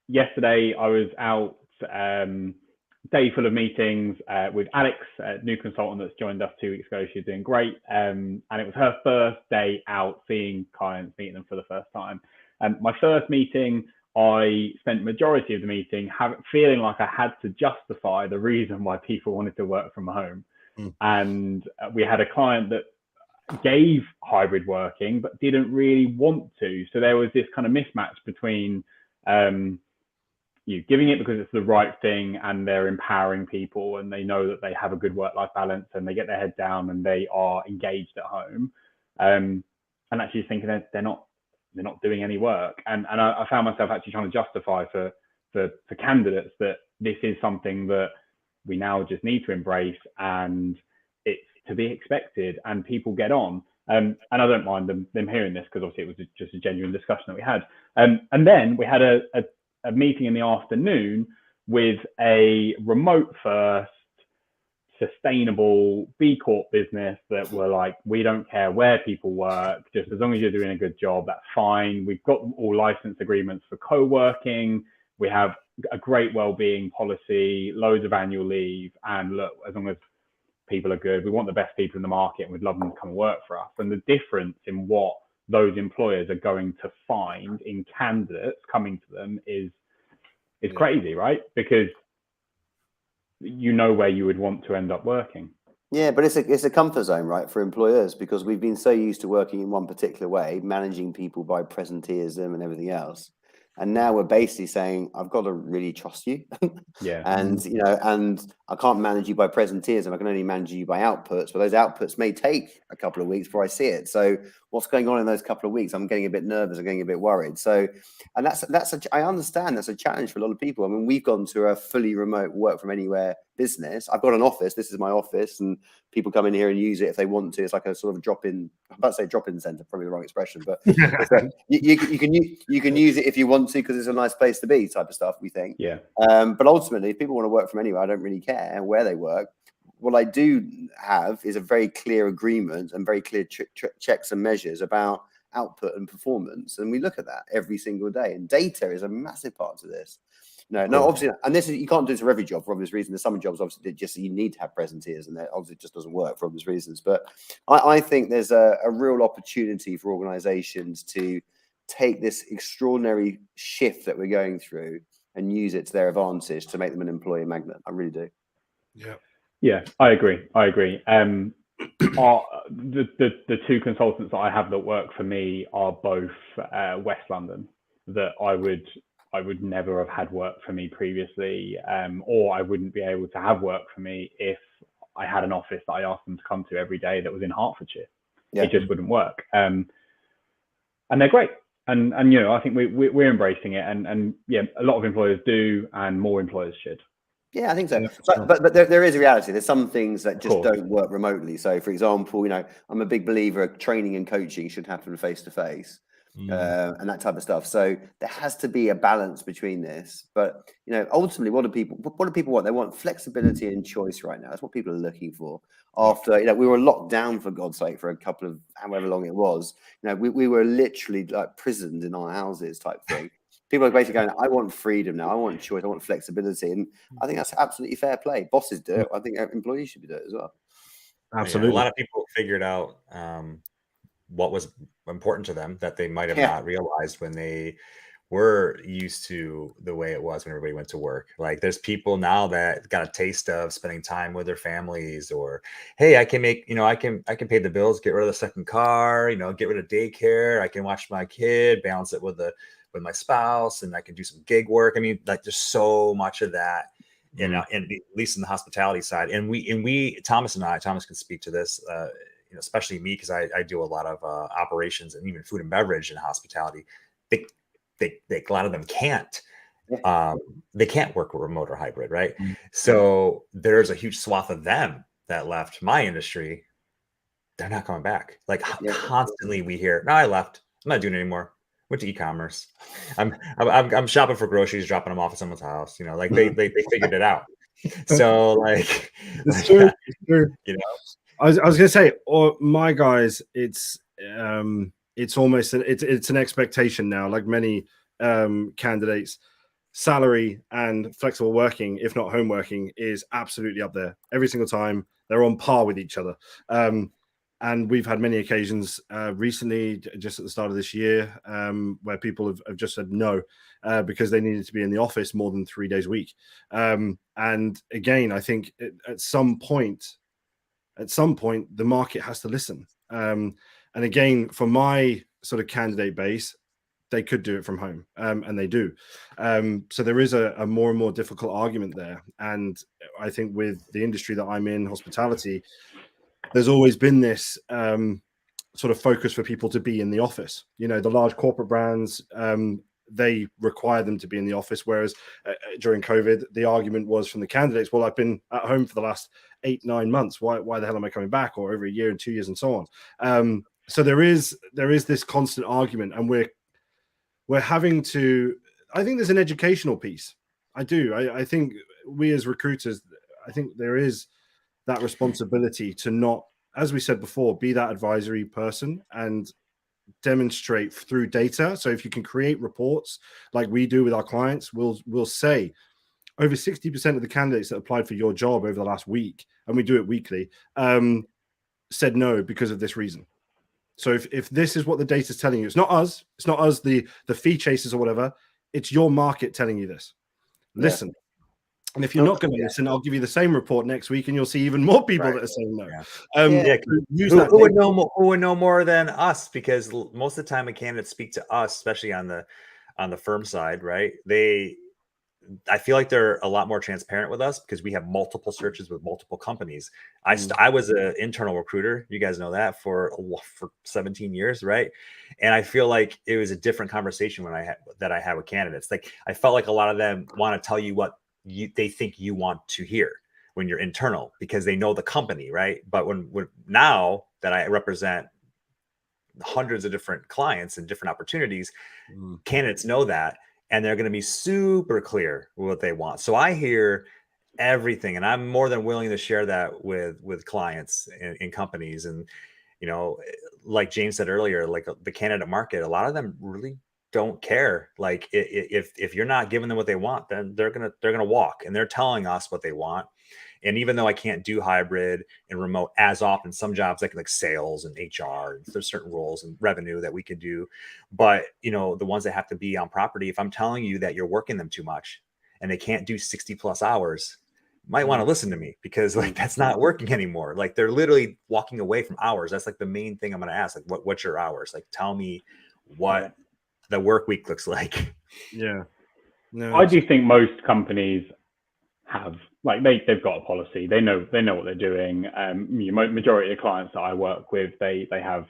Yesterday, I was out, day full of meetings with Alex, a new consultant that's joined us 2 weeks ago. She's doing great. And it was her first day out seeing clients, meeting them for the first time. My first meeting, I spent majority of the meeting feeling like I had to justify the reason why people wanted to work from home. And we had a client that gave hybrid working, but didn't really want to. So there was this kind of mismatch between you giving it because it's the right thing and they're empowering people and they know that they have a good work-life balance and they get their head down and they are engaged at home. And actually thinking that they're not doing any work. And I found myself actually trying to justify for candidates that this is something that we now just need to embrace and it's to be expected and people get on. And I don't mind them hearing this because obviously it was just a genuine discussion that we had. And then we had a meeting in the afternoon with a remote first sustainable B Corp business that were like, we don't care where people work, just as long as you're doing a good job, that's fine. We've got all license agreements for co-working. We have a great well-being policy, loads of annual leave. And look, as long as people are good, we want the best people in the market and we'd love them to come and work for us. And the difference in what those employers are going to find in candidates coming to them is crazy, right? Because you know where you would want to end up working. Yeah, but it's a comfort zone, right, for employers, because we've been so used to working in one particular way, managing people by presenteeism and everything else. And now we're basically saying, I've got to really trust you. Yeah. And, you know, and I can't manage you by presenteeism. I can only manage you by outputs, but those outputs may take a couple of weeks before I see it. So what's going on in those couple of weeks? I'm getting a bit nervous. I'm getting a bit worried. So, and I understand that's a challenge for a lot of people. I mean, we've gone to a fully remote work from anywhere business. I've got an office. This is my office, and people come in here and use it if they want to. It's like a sort of drop-in. I'm about to say drop-in center, probably the wrong expression, but you can use it if you want to, because it's a nice place to be, type of stuff, we think. Yeah. But ultimately, if people want to work from anywhere, I don't really care where they work. What I do have is a very clear agreement and very clear checks and measures about output and performance, and we look at that every single day. And data is a massive part of this. No, obviously, and this is, you can't do this for every job for obvious reasons. There's some jobs obviously that just you need to have presenteers, and that obviously just doesn't work for obvious reasons. But I think there's a real opportunity for organisations to take this extraordinary shift that we're going through and use it to their advantage to make them an employee magnet. I really do. Yeah, I agree. The two consultants that I have that work for me are both West London, that I would never have had work for me previously, or I wouldn't be able to have work for me if I had an office that I asked them to come to every day that was in Hertfordshire. Yeah. It just wouldn't work. And they're great. And you know, I think we're embracing it, and yeah, a lot of employers do, and more employers should. Yeah, I think so. But there is a reality. There's some things that just don't work remotely. So, for example, you know, I'm a big believer of training and coaching should happen face to face, and that type of stuff. So there has to be a balance between this. But you know, ultimately, what do people want? They want flexibility and choice right now. That's what people are looking for. After, you know, we were locked down, for God's sake, for a couple of however long it was. You know, we were literally like prisoned in our houses type thing. People are basically going, I want freedom now. I want choice. I want flexibility. And I think that's absolutely fair play. Bosses do it. I think employees should do it as well. Absolutely. Yeah, a lot of people figured out what was important to them that they might have not realized when they were used to the way it was when everybody went to work. Like, there's people now that got a taste of spending time with their families, or, hey, I can make, you know, I can pay the bills, get rid of the second car, you know, get rid of daycare. I can watch my kid, balance it with my spouse, and I can do some gig work. I mean, like, there's so much of that, you know, and at least in the hospitality side. And we, Thomas can speak to this, you know, especially me, because I do a lot of operations and even food and beverage and hospitality. They a lot of them can't. They can't work remote or hybrid, right? So there's a huge swath of them that left my industry. They're not coming back. Like, constantly we hear, no, I left. I'm not doing it anymore. Went to e-commerce. I'm shopping for groceries, dropping them off at someone's house. You know, like they figured it out. So like, it's true. You know, I was gonna say, or my guys, it's almost it's an expectation now. Like many candidates, salary and flexible working, if not home working, is absolutely up there every single time. They're on par with each other. And we've had many occasions recently, just at the start of this year, where people have just said no because they needed to be in the office more than 3 days a week. And again, I think at some point, the market has to listen. And again, for my sort of candidate base, they could do it from home, and they do. So there is a more and more difficult argument there. And I think with the industry that I'm in, hospitality, there's always been this sort of focus for people to be in the office. You know, the large corporate brands, they require them to be in the office. Whereas during COVID, the argument was from the candidates, well, I've been at home for the last 8-9 months. Why the hell am I coming back? Or over a year and 2 years and so on. So there is this constant argument, and we're having to, I think there's an educational piece. I do. I think we as recruiters, I think there is that responsibility to not, as we said before, be that advisory person and demonstrate through data. So if you can create reports like we do with our clients, we'll say over 60% of the candidates that applied for your job over the last week, and we do it weekly, said no because of this reason. So if this is what the data is telling you, it's not us, the fee chasers or whatever, it's your market telling you this. Listen. And if you're not going to listen, I'll give you the same report next week, and you'll see even more people that are saying no. Who would know more than us? Because most of the time, when candidates speak to us, especially on on the firm side, right? I feel like they're a lot more transparent with us because we have multiple searches with multiple companies. I was an internal recruiter. You guys know that for 17 years, right? And I feel like it was a different conversation when I had with candidates. Like I felt like a lot of them want to tell you what they think you want to hear when you're internal because they know the company, right? But when now that I represent hundreds of different clients and different opportunities, candidates know that. And they're going to be super clear with what they want. So I hear everything, and I'm more than willing to share that with clients in companies. And, you know, like James said earlier, like the candidate market, a lot of them really don't care. Like if you're not giving them what they want, then they're gonna walk, and they're telling us what they want. And even though I can't do hybrid and remote as often, some jobs like sales and HR, there's certain roles and revenue that we can do. But, you know, the ones that have to be on property, if I'm telling you that you're working them too much and they can't do 60 plus hours, you might want to listen to me because like that's not working anymore. Like they're literally walking away from hours. That's like the main thing I'm going to ask. Like, what's your hours? Like, tell me what the work week looks like. Yeah. No, I do think most companies have like they've got a policy. They know what they're doing. Majority of the clients that I work with, they have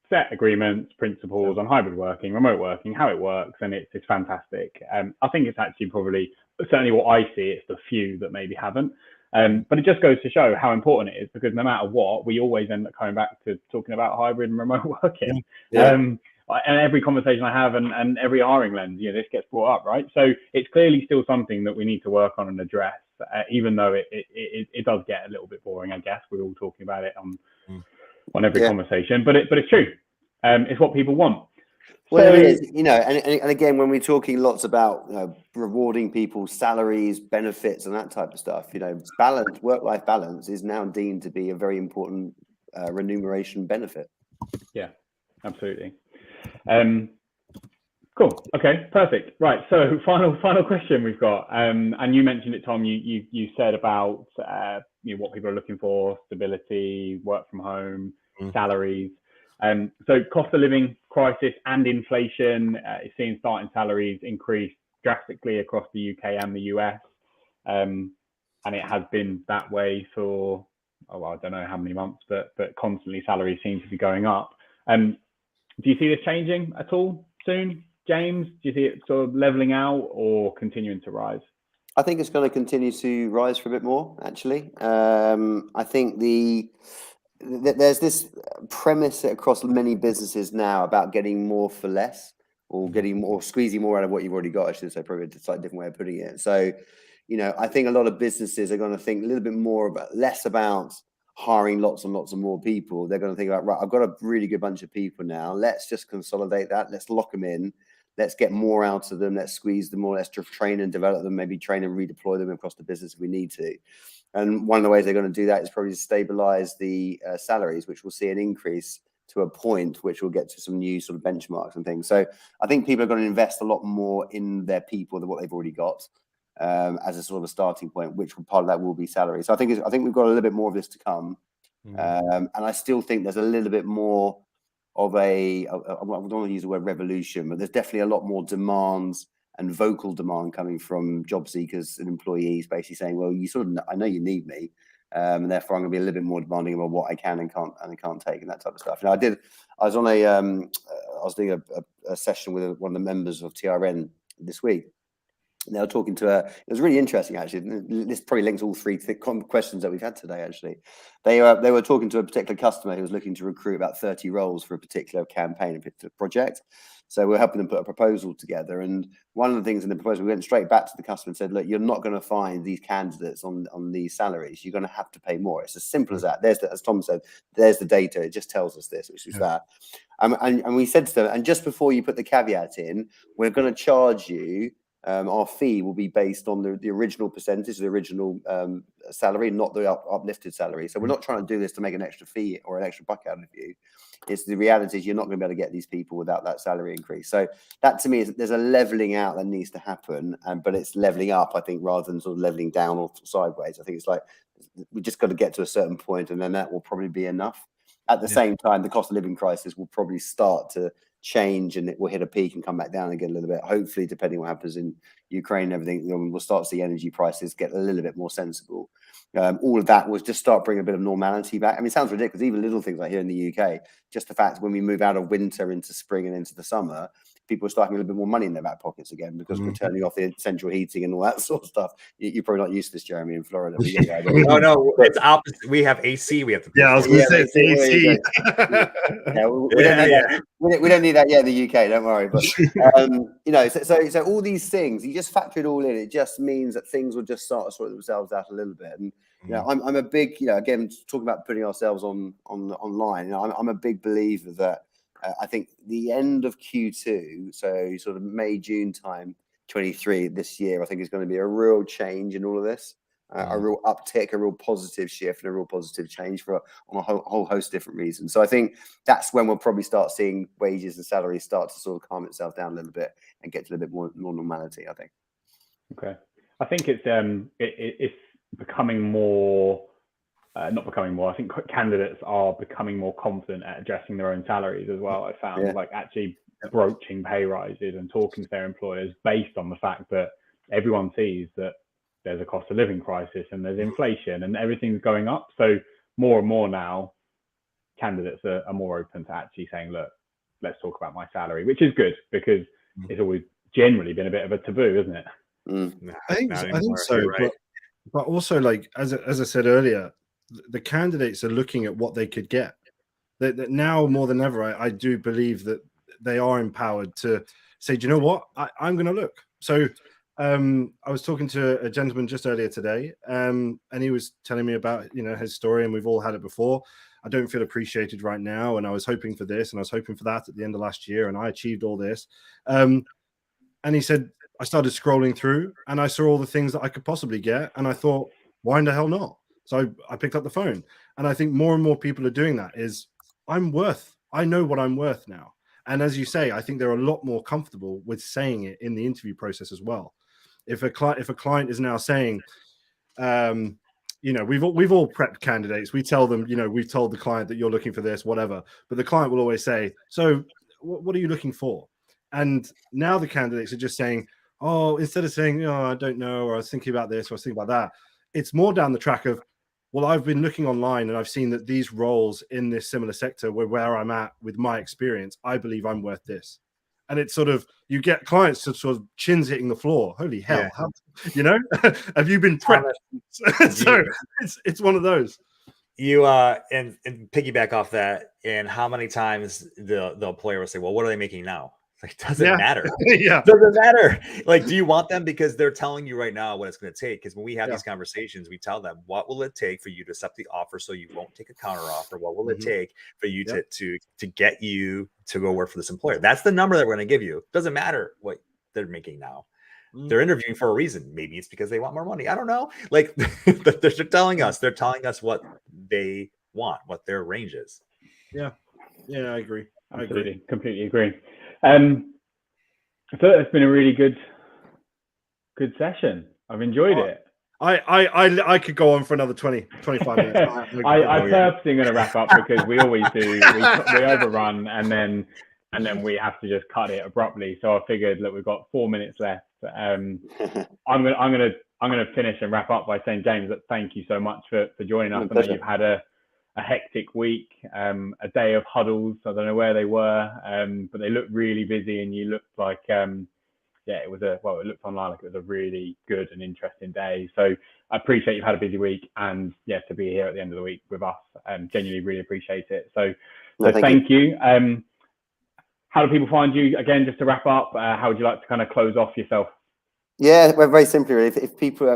set agreements, principles on hybrid working, remote working, how it works, and it's fantastic. I think it's actually probably certainly what I see. It's the few that maybe haven't. But it just goes to show how important it is because no matter what, we always end up coming back to talking about hybrid and remote working. And every conversation I have and every hiring lens, you know, this gets brought up, right? So it's clearly still something that we need to work on and address, even though it does get a little bit boring, I guess. We're all talking about it on every conversation, but it's true. It's what people want. Well, it is, you know, and again, when we're talking lots about rewarding people's salaries, benefits, and that type of stuff, you know, work-life balance is now deemed to be a very important remuneration benefit. Yeah, absolutely. Cool. Okay, perfect. Right. So final question we've got, and you mentioned it, Tom. You said about what people are looking for: stability, work from home, salaries. So cost of living crisis and inflation is seeing starting salaries increase drastically across the UK and the US, and it has been that way for I don't know how many months, but constantly salaries seem to be going up. Do you see this changing at all soon, James? Do you see it sort of leveling out or continuing to rise? I think it's going to continue to rise for a bit more, actually. I think there's this premise across many businesses now about getting more for less or getting more, squeezing more out of what you've already got, I should say, probably a slightly different way of putting it. So, you know, I think a lot of businesses are going to think a little bit more less about hiring lots and lots of more people. They're going to think about, right, I've got a really good bunch of people now. Let's just consolidate that. Let's lock them in. Let's get more out of them. Let's squeeze them more. Let's just train and develop them, maybe train and redeploy them across the business if we need to. And one of the ways they're going to do that is probably to stabilize the salaries, which will see an increase to a point which will get to some new sort of benchmarks and things. So I think people are going to invest a lot more in their people than what they've already got. As a sort of a starting point, which part of that will be salary. So I think we've got a little bit more of this to come, and I still think there's a little bit more of I don't want to use the word revolution, but there's definitely a lot more demands and vocal demand coming from job seekers and employees, basically saying, "Well, I know you need me, and therefore I'm going to be a little bit more demanding about what I can and can't take and that type of stuff." Now, I was doing a session with one of the members of TRN this week. They were talking to it was really interesting, actually. This probably links all three questions that we've had today, actually. They were talking to a particular customer who was looking to recruit about 30 roles for a particular campaign, a particular project. So we're helping them put a proposal together. And one of the things in the proposal, we went straight back to the customer and said, look, you're not going to find these candidates on these salaries. You're going to have to pay more. It's as simple as that. As Tom said, there's the data. It just tells us this, which is that. And we said to them, and just before you put the caveat in, we're going to charge you. Our fee will be based on the original percentage, the original salary, not the uplifted salary. So we're not trying to do this to make an extra fee or an extra buck out of you. It's the reality is you're not going to be able to get these people without that salary increase. So that to me is there's a leveling out that needs to happen, but it's leveling up, I think, rather than sort of leveling down or sideways. I think it's like we just got to get to a certain point, and then that will probably be enough. At the same time, the cost of living crisis will probably start to change, and it will hit a peak and come back down again a little bit. Hopefully, depending on what happens in Ukraine and everything, we'll start to see energy prices get a little bit more sensible. All of that was just start bringing a bit of normality back. I mean, it sounds ridiculous, even little things like here in the UK, just the fact when we move out of winter into spring and into the summer, people are starting a little bit more money in their back pockets again because we're turning off the central heating and all that sort of stuff. You're probably not used to this, Jeremy, in Florida. But yeah, no, it's opposite. We have AC. We have to pay I was going to say AC. We don't need that yet in the UK. Don't worry. But so all these things, you just factor it all in. It just means that things will just start to sort themselves out a little bit. And I'm a big, again, talking about putting ourselves online. I'm a big believer that I think the end of Q2, so sort of May, June time, 23 this year, I think is going to be a real change in all of this, a real uptick, a real positive shift, and a real positive change on a whole host of different reasons. So I think that's when we'll probably start seeing wages and salaries start to sort of calm itself down a little bit and get to a bit more normality, I think. Okay. I think it's becoming more. Not becoming more. I think candidates are becoming more confident at addressing their own salaries as well. I found like actually broaching pay rises and talking to their employers based on the fact that everyone sees that there's a cost of living crisis and there's inflation and everything's going up. So more and more now, candidates are more open to actually saying, look, let's talk about my salary, which is good because it's always generally been a bit of a taboo, isn't it? I think so. Right. But also, like as I said earlier, the candidates are looking at what they could get. That now more than ever, I do believe that they are empowered to say, do you know what? I'm going to look. So I was talking to a gentleman just earlier today, and he was telling me about his story, and we've all had it before. I don't feel appreciated right now, and I was hoping for this, and I was hoping for that at the end of last year, and I achieved all this. And he said, I started scrolling through, and I saw all the things that I could possibly get, and I thought, why in the hell not? So I picked up the phone, and I think more and more people are doing that. I know what I'm worth now. And as you say, I think they're a lot more comfortable with saying it in the interview process as well. If a client is now saying, we've all prepped candidates. We tell them, we've told the client that you're looking for this, whatever. But the client will always say, so what are you looking for? And now the candidates are just saying, oh, instead of saying, oh, I don't know, or I was thinking about this, or I was thinking about that, it's more down the track of, well, I've been looking online and I've seen that these roles in this similar sector where I'm at with my experience, I believe I'm worth this. And it's sort of, you get clients to sort of chins hitting the floor. Holy hell. Have you been prepped? So it's one of those. You and piggyback off that, and how many times the employer will say, well, what are they making now? Like, doesn't matter. Doesn't matter. Like, do you want them? Because they're telling you right now what it's going to take. Because when we have these conversations, we tell them, what will it take for you to accept the offer so you won't take a counter offer? What will it take for you to get you to go work for this employer? That's the number that we're going to give you. Doesn't matter what they're making now. They're interviewing for a reason. Maybe it's because they want more money. I don't know. Like they're telling us what they want, what their range is. Yeah, I agree. Absolutely, completely agree. So it's been a really good session. I've enjoyed it. I could go on for another 20-25 minutes. I'm purposely going to wrap up because we always do. We overrun and then we have to just cut it abruptly. So I figured, look, we've got 4 minutes left. I'm gonna finish and wrap up by saying, James, thank you so much for joining us. I know you've had a hectic week, a day of huddles. I don't know where they were, but they looked really busy, and you looked like, it looked online like it was a really good and interesting day. So I appreciate you've had a busy week, and to be here at the end of the week with us, genuinely really appreciate it. So thank you. How do people find you? Again, just to wrap up, how would you like to kind of close off yourself? Yeah, well, very simply, if people,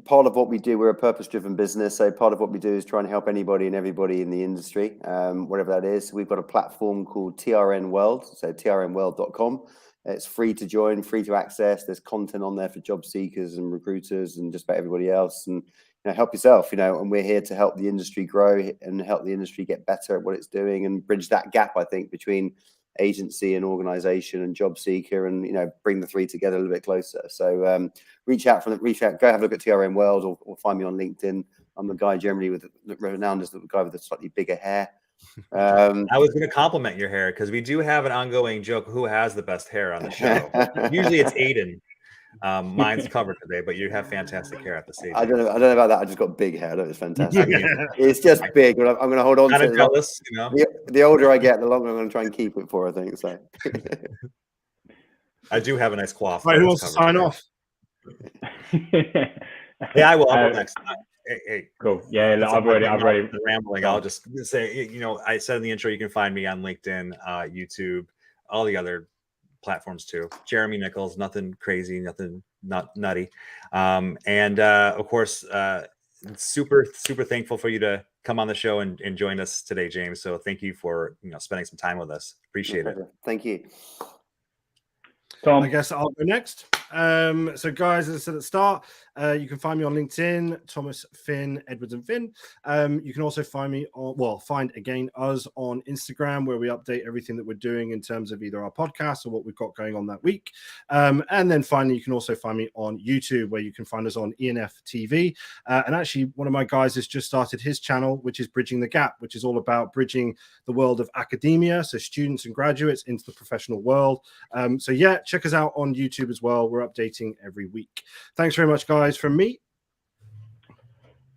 part of what we do, we're a purpose-driven business. So part of what we do is try and help anybody and everybody in the industry, whatever that is. We've got a platform called TRN World, so trnworld.com. It's free to join, free to access. There's content on there for job seekers and recruiters and just about everybody else. And help yourself, and we're here to help the industry grow and help the industry get better at what it's doing and bridge that gap, I think, between agency and organization and job seeker, and bring the three together a little bit closer. So reach out, go have a look at TRN World, or find me on LinkedIn. I'm the guy generally renowned as the guy with the slightly bigger hair. I was going to compliment your hair because we do have an ongoing joke who has the best hair on the show. Usually it's Aidan. Mine's covered today, but you have fantastic hair at the stage. I don't know about that. I just got big hair. That was fantastic. It's just big, but I'm going to hold on Kind to of it. jealous, you know. The older I get, the longer I'm going to try and keep it for, I think. So I do have a nice coif. Right, who wants to sign off? Yeah, I will. I'll go next. Hey, cool. Yeah, look, I've already rambling. I'll just say, you know, I said in the intro, you can find me on LinkedIn, YouTube, all the other platforms too. Jeremy Nichols, nothing crazy, nothing not nutty. And of course, super thankful for you to come on the show and join us today, James. So thank you for spending some time with us. Appreciate it. Thank you. Tom. I guess I'll go next. So guys, as I said at the start, you can find me on LinkedIn, Thomas Finn, Edwards and Finn. You can also find me find us on Instagram, where we update everything that we're doing in terms of either our podcast or what we've got going on that week. And then finally, you can also find me on YouTube, where you can find us on ENF TV. And actually, one of my guys has just started his channel, which is Bridging the Gap, which is all about bridging the world of academia, so students and graduates into the professional world. So yeah, check us out on YouTube as well. We're updating every week. Thanks very much, guys, from me.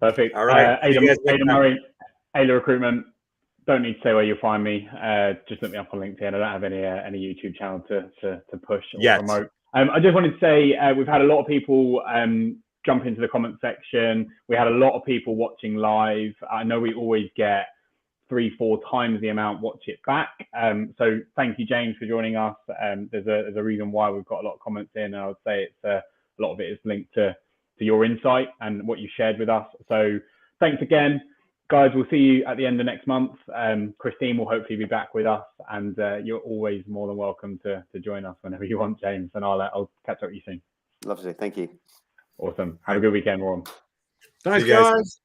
Perfect. All right. Aidan Murray, Ayla Recruitment. Don't need to say where you'll find me. Just look me up on LinkedIn. I don't have any YouTube channel to push or promote. I just wanted to say we've had a lot of people jump into the comment section. We had a lot of people watching live. I know we always get 3-4 times the amount watch it back. So thank you, James, for joining us. There's a reason why we've got a lot of comments in, and I would say it's a lot of it is linked to your insight and what you shared with us. So thanks again, guys. We'll see you at the end of next month. Christine will hopefully be back with us, and you're always more than welcome to join us whenever you want, James. And I'll catch up with you soon. Lovely. Thank you. Awesome. Have a good weekend, Warren. Thanks, guys.